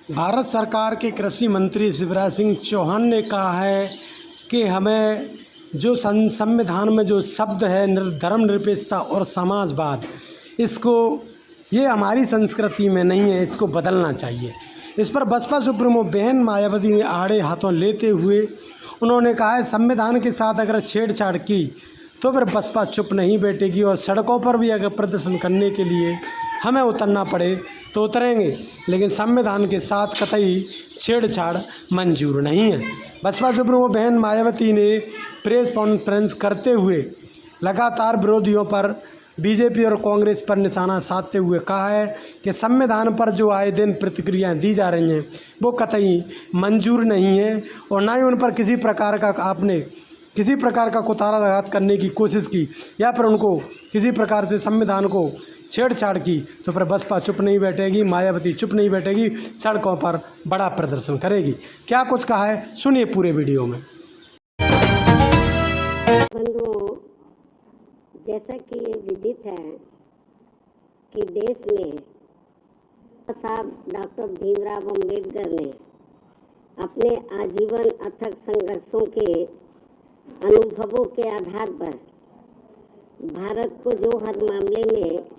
भारत सरकार के कृषि मंत्री शिवराज सिंह चौहान ने कहा है कि हमें जो संविधान में जो शब्द है धर्मनिरपेक्षता और समाजवाद, इसको ये हमारी संस्कृति में नहीं है, इसको बदलना चाहिए। इस पर बसपा सुप्रीमो बहन मायावती ने आड़े हाथों लेते हुए उन्होंने कहा है, संविधान के साथ अगर छेड़छाड़ की तो फिर बसपा चुप नहीं बैठेगी और सड़कों पर भी अगर प्रदर्शन करने के लिए हमें उतरना पड़े तो उतरेंगे, लेकिन संविधान के साथ कतई छेड़छाड़ मंजूर नहीं है। बसपा सुप्रीमो बहन मायावती ने प्रेस कॉन्फ्रेंस करते हुए लगातार विरोधियों पर, बीजेपी और कांग्रेस पर निशाना साधते हुए कहा है कि संविधान पर जो आए दिन प्रतिक्रियाएं दी जा रही हैं वो कतई मंजूर नहीं है और ना ही उन पर किसी प्रकार का कुताराघात करने की कोशिश की या फिर उनको किसी प्रकार से संविधान को छेड़छाड़ की तो फिर बसपा चुप नहीं बैठेगी, मायावती चुप नहीं बैठेगी, सड़कों पर बड़ा प्रदर्शन करेगी। क्या कुछ कहा है, सुनिए पूरे वीडियो में। बंधुओं, जैसा कि ये विदित है कि देश में साहब डॉक्टर भीमराव अंबेडकर ने अपने आजीवन अथक संघर्षों के अनुभवों के आधार पर भारत को जो हर मामले में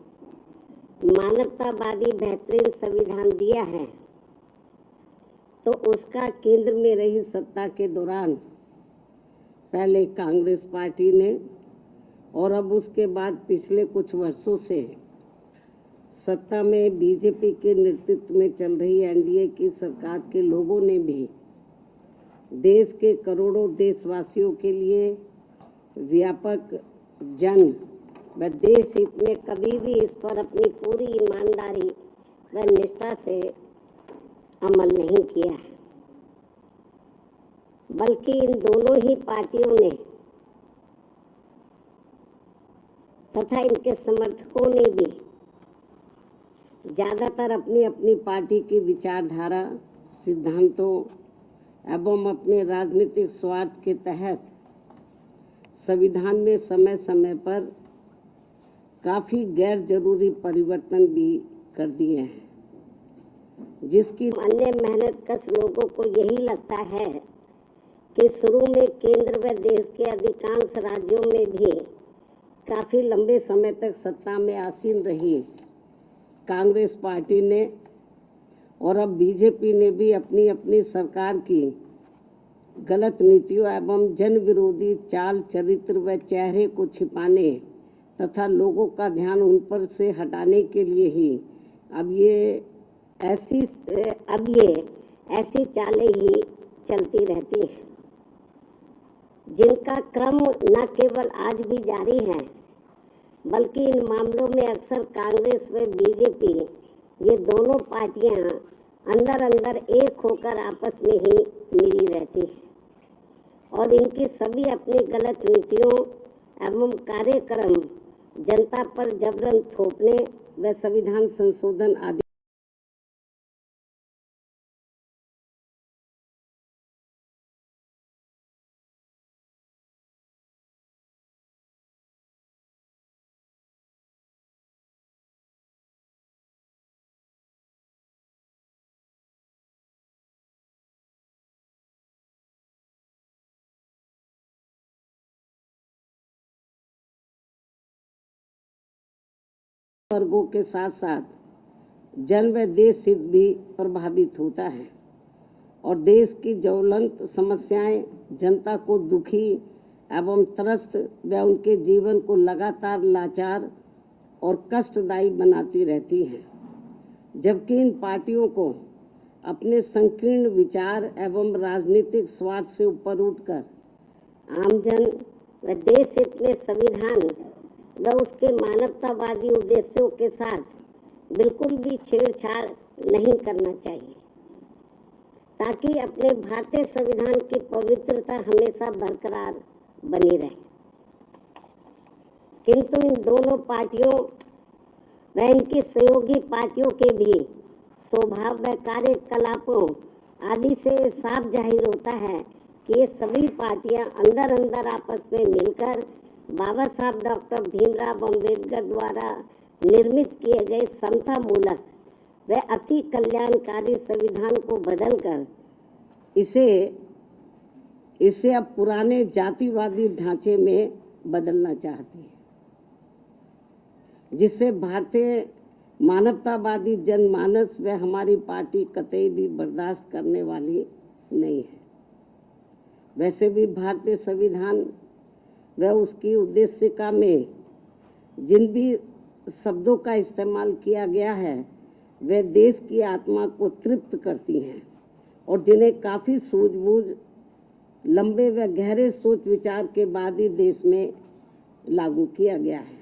मानवतावादी बेहतरीन संविधान दिया है, तो उसका केंद्र में रही सत्ता के दौरान पहले कांग्रेस पार्टी ने और अब उसके बाद पिछले कुछ वर्षों से सत्ता में बीजेपी के नेतृत्व में चल रही एनडीए की सरकार के लोगों ने भी देश के करोड़ों देशवासियों के लिए व्यापक जन व देश हित में कभी भी इस पर अपनी पूरी ईमानदारी व निष्ठा से अमल नहीं किया है, बल्कि इन दोनों ही पार्टियों ने तथा इनके समर्थकों ने भी ज़्यादातर अपनी अपनी पार्टी की विचारधारा, सिद्धांतों एवं अपने राजनीतिक स्वार्थ के तहत संविधान में समय समय पर काफ़ी गैर जरूरी परिवर्तन भी कर दिए हैं, जिसकी अन्य मेहनतकश लोगों को यही लगता है कि शुरू में केंद्र व देश के अधिकांश राज्यों में भी काफ़ी लंबे समय तक सत्ता में आसीन रही कांग्रेस पार्टी ने और अब बीजेपी ने भी अपनी अपनी सरकार की गलत नीतियों एवं जन विरोधी चाल चरित्र व चेहरे को छिपाने तथा लोगों का ध्यान उन पर से हटाने के लिए ही अब ये ऐसी चालें ही चलती रहती हैं, जिनका क्रम न केवल आज भी जारी है, बल्कि इन मामलों में अक्सर कांग्रेस व बीजेपी, ये दोनों पार्टियां अंदर अंदर एक होकर आपस में ही मिली रहती हैं और इनकी सभी अपनी गलत नीतियों एवं कार्यक्रम जनता पर जबरन थोपने व संविधान संशोधन आदि वर्गों के साथ साथ जन व देश हित भी प्रभावित होता है और देश की ज्वलंत समस्याएं जनता को दुखी एवं त्रस्त व उनके जीवन को लगातार लाचार और कष्टदायी बनाती रहती हैं, जबकि इन पार्टियों को अपने संकीर्ण विचार एवं राजनीतिक स्वार्थ से ऊपर उठकर आमजन व देश हित में संविधान व उसके मानवतावादी उद्देश्यों के साथ बिल्कुल भी छेड़छाड़ नहीं करना चाहिए, ताकि अपने भारतीय संविधान की पवित्रता हमेशा बरकरार बनी रहे। किंतु इन दोनों पार्टियों व इनकी सहयोगी पार्टियों के भी स्वभाव व कार्यकलापों आदि से साफ जाहिर होता है कि ये सभी पार्टियां अंदर अंदर आपस में मिलकर बाबा साहब डॉक्टर भीमराव अंबेडकर द्वारा निर्मित किए गए समता मूलक वे अति कल्याणकारी संविधान को बदलकर इसे अब पुराने जातिवादी ढांचे में बदलना चाहती है, जिससे भारतीय मानवतावादी जनमानस व हमारी पार्टी कतई भी बर्दाश्त करने वाली नहीं है। वैसे भी भारतीय संविधान व उसकी उद्देशिका में जिन भी शब्दों का इस्तेमाल किया गया है वे देश की आत्मा को तृप्त करती हैं और जिन्हें काफ़ी सूझबूझ, लंबे व गहरे सोच विचार के बाद ही देश में लागू किया गया है।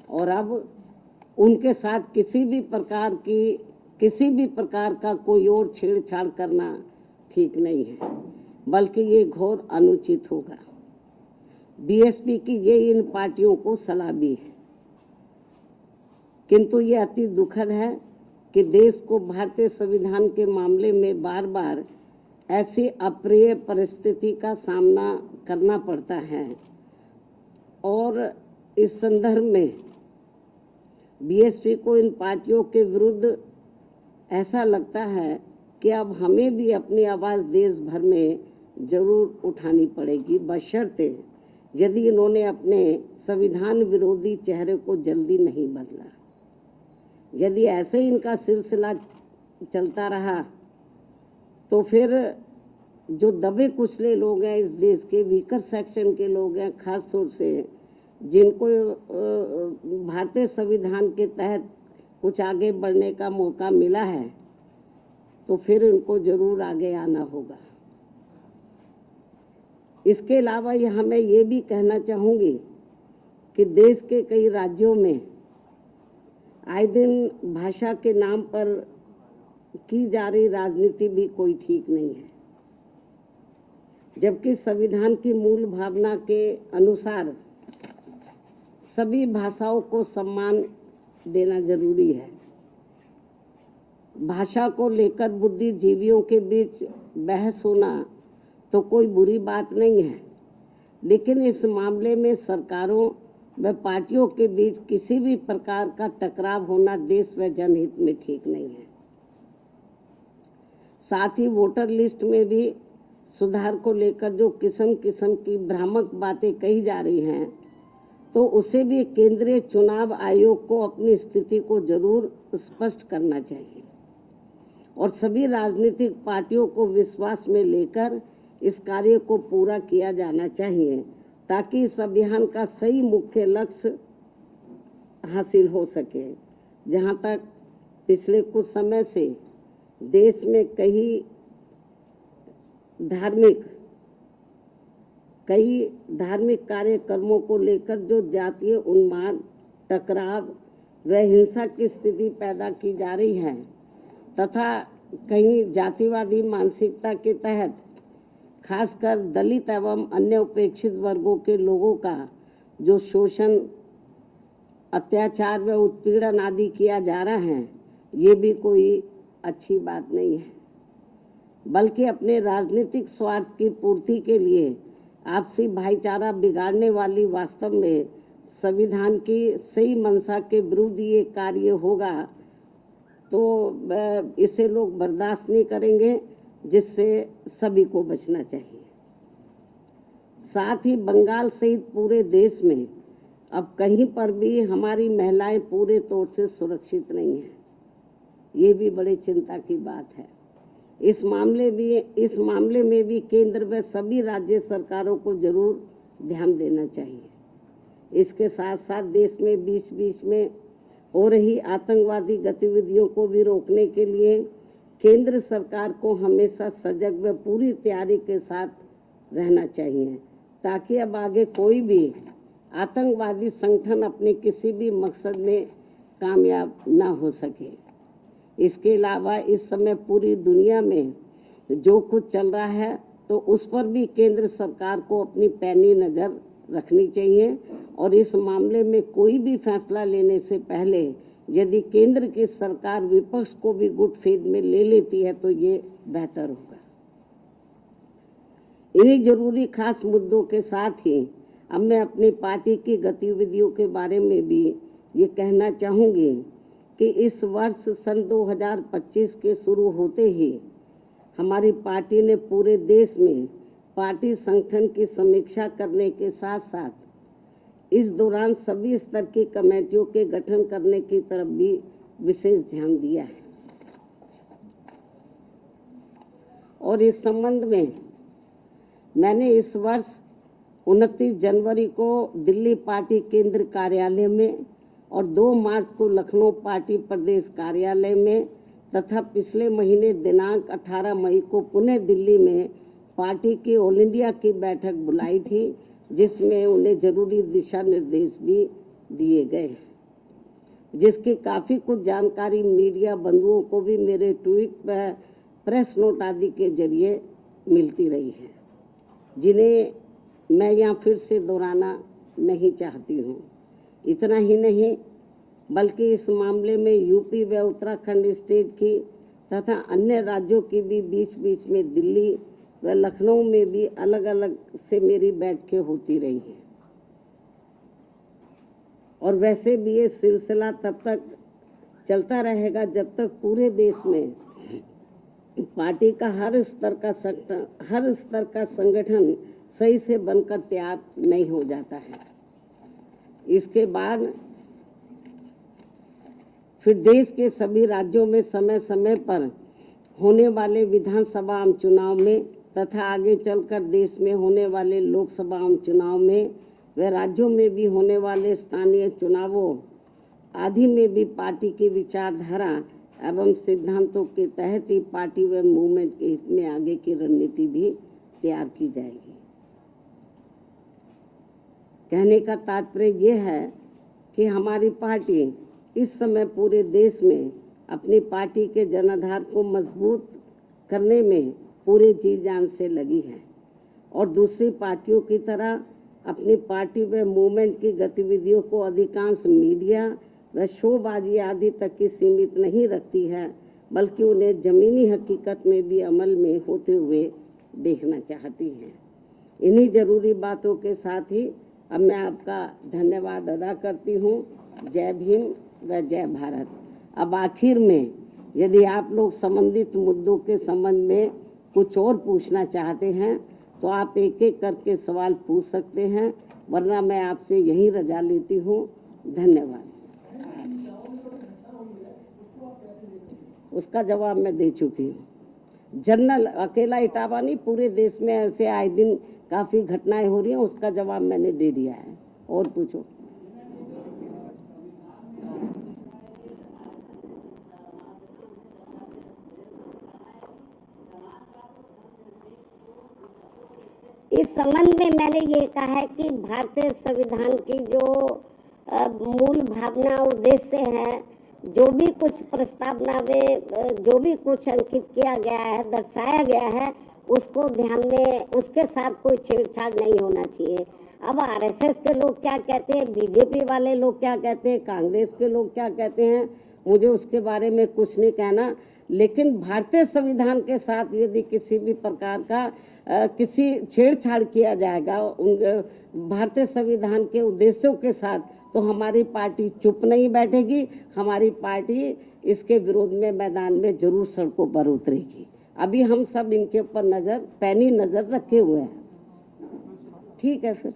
और अब उनके साथ किसी भी प्रकार का कोई और छेड़छाड़ करना ठीक नहीं है, बल्कि ये घोर अनुचित होगा। बीएसपी की ये इन पार्टियों को सलाह भी है, किंतु ये अति दुखद है कि देश को भारतीय संविधान के मामले में बार बार ऐसी अप्रिय परिस्थिति का सामना करना पड़ता है। और इस संदर्भ में बीएसपी को इन पार्टियों के विरुद्ध ऐसा लगता है कि अब हमें भी अपनी आवाज़ देश भर में जरूर उठानी पड़ेगी, बशर्ते यदि इन्होंने अपने संविधान विरोधी चेहरे को जल्दी नहीं बदला। यदि ऐसे ही इनका सिलसिला चलता रहा तो फिर जो दबे कुचले लोग हैं, इस देश के वीकर सेक्शन के लोग हैं, खास तौर से जिनको भारतीय संविधान के तहत कुछ आगे बढ़ने का मौका मिला है, तो फिर उनको जरूर आगे आना होगा। इसके अलावा मैं ये भी कहना चाहूँगी कि देश के कई राज्यों में आए दिन भाषा के नाम पर की जा रही राजनीति भी कोई ठीक नहीं है, जबकि संविधान की मूल भावना के अनुसार सभी भाषाओं को सम्मान देना जरूरी है। भाषा को लेकर बुद्धिजीवियों के बीच बहस होना तो कोई बुरी बात नहीं है, लेकिन इस मामले में सरकारों व पार्टियों के बीच किसी भी प्रकार का टकराव होना देश व जनहित में ठीक नहीं है। साथ ही वोटर लिस्ट में भी सुधार को लेकर जो किस्म किस्म की भ्रामक बातें कही जा रही हैं, तो उसे भी केंद्रीय चुनाव आयोग को अपनी स्थिति को जरूर स्पष्ट करना चाहिए और सभी राजनीतिक पार्टियों को विश्वास में लेकर इस कार्य को पूरा किया जाना चाहिए, ताकि इस अभियान का सही मुख्य लक्ष्य हासिल हो सके। जहां तक पिछले कुछ समय से देश में कई धार्मिक कार्यक्रमों को लेकर जो जातीय उन्माद, टकराव व हिंसा की स्थिति पैदा की जा रही है तथा कहीं जातिवादी मानसिकता के तहत खासकर दलित एवं अन्य उपेक्षित वर्गों के लोगों का जो शोषण, अत्याचार व उत्पीड़न आदि किया जा रहा है, ये भी कोई अच्छी बात नहीं है, बल्कि अपने राजनीतिक स्वार्थ की पूर्ति के लिए आपसी भाईचारा बिगाड़ने वाली वास्तव में संविधान की सही मंशा के विरुद्ध ये कार्य होगा, तो इसे लोग बर्दाश्त नहीं करेंगे, जिससे सभी को बचना चाहिए। साथ ही बंगाल सहित पूरे देश में अब कहीं पर भी हमारी महिलाएं पूरे तौर से सुरक्षित नहीं हैं, ये भी बड़ी चिंता की बात है। इस मामले में भी केंद्र व सभी राज्य सरकारों को जरूर ध्यान देना चाहिए। इसके साथ साथ देश में बीच बीच में हो रही आतंकवादी गतिविधियों को भी रोकने के लिए केंद्र सरकार को हमेशा सजग व पूरी तैयारी के साथ रहना चाहिए, ताकि अब आगे कोई भी आतंकवादी संगठन अपने किसी भी मकसद में कामयाब ना हो सके। इसके अलावा इस समय पूरी दुनिया में जो कुछ चल रहा है, तो उस पर भी केंद्र सरकार को अपनी पैनी नज़र रखनी चाहिए और इस मामले में कोई भी फैसला लेने से पहले यदि केंद्र की सरकार विपक्ष को भी गुड फेथ में ले लेती है तो ये बेहतर होगा। इन्हीं जरूरी खास मुद्दों के साथ ही अब मैं अपनी पार्टी की गतिविधियों के बारे में भी ये कहना चाहूँगी कि इस वर्ष सन 2025 के शुरू होते ही हमारी पार्टी ने पूरे देश में पार्टी संगठन की समीक्षा करने के साथ साथ इस दौरान सभी स्तर की कमेटियों के गठन करने की तरफ भी विशेष ध्यान दिया है। और इस संबंध में मैंने इस वर्ष 29 जनवरी को दिल्ली पार्टी केंद्र कार्यालय में और 2 मार्च को लखनऊ पार्टी प्रदेश कार्यालय में तथा पिछले महीने दिनांक 18 मई को पुणे दिल्ली में पार्टी की ऑल इंडिया की बैठक बुलाई थी, जिसमें उन्हें जरूरी दिशा निर्देश भी दिए गए, जिसकी काफ़ी कुछ जानकारी मीडिया बंधुओं को भी मेरे ट्वीट पर प्रेस नोट आदि के जरिए मिलती रही है, जिन्हें मैं यहाँ फिर से दोहराना नहीं चाहती हूँ। इतना ही नहीं बल्कि इस मामले में यूपी व उत्तराखंड स्टेट की तथा अन्य राज्यों की भी बीच बीच में दिल्ली व लखनऊ में भी अलग अलग से मेरी बैठकें होती रही हैं। और वैसे भी ये सिलसिला तब तक चलता रहेगा जब तक पूरे देश में पार्टी का हर स्तर का संगठन सही से बनकर तैयार नहीं हो जाता है। इसके बाद फिर देश के सभी राज्यों में समय समय पर होने वाले विधानसभा आम चुनाव में तथा आगे चलकर देश में होने वाले लोकसभा आम चुनाव में व राज्यों में भी होने वाले स्थानीय चुनावों आदि में भी पार्टी की विचारधारा एवं सिद्धांतों के तहत ही पार्टी व मूवमेंट के हित में आगे की रणनीति भी तैयार की जाएगी। कहने का तात्पर्य यह है कि हमारी पार्टी इस समय पूरे देश में अपनी पार्टी के जनाधार को मजबूत करने में पूरे जी जान से लगी है और दूसरी पार्टियों की तरह अपनी पार्टी व मूवमेंट की गतिविधियों को अधिकांश मीडिया व शोबाजी आदि तक की सीमित नहीं रखती है, बल्कि उन्हें जमीनी हकीकत में भी अमल में होते हुए देखना चाहती है। इन्हीं जरूरी बातों के साथ ही अब मैं आपका धन्यवाद अदा करती हूँ। जय भीम व जय भारत। अब आखिर में यदि आप लोग संबंधित मुद्दों के संबंध में कुछ और पूछना चाहते हैं तो आप एक एक करके सवाल पूछ सकते हैं, वरना मैं आपसे यही रजा लेती हूँ। धन्यवाद। उसका जवाब मैं दे चुकी हूँ। जनरल अकेला इटावा नहीं, पूरे देश में ऐसे आए दिन काफ़ी घटनाएं हो रही हैं, उसका जवाब मैंने दे दिया है। और पूछो। इस संबंध में मैंने ये कहा है कि भारतीय संविधान की जो मूल भावना उद्देश्य है, जो भी कुछ प्रस्तावना में जो भी कुछ अंकित किया गया है, दर्शाया गया है, उसको ध्यान में, उसके साथ कोई छेड़छाड़ नहीं होना चाहिए। अब आरएसएस के लोग क्या कहते हैं, बीजेपी वाले लोग क्या कहते हैं, कांग्रेस के लोग क्या कहते हैं, मुझे उसके बारे में कुछ नहीं कहना। लेकिन भारतीय संविधान के साथ यदि किसी भी प्रकार का किसी छेड़छाड़ किया जाएगा भारतीय संविधान के उद्देश्यों के साथ, तो हमारी पार्टी चुप नहीं बैठेगी। हमारी पार्टी इसके विरोध में मैदान में जरूर सड़कों पर उतरेगी। अभी हम सब इनके ऊपर पैनी नजर रखे हुए हैं। ठीक है फिर।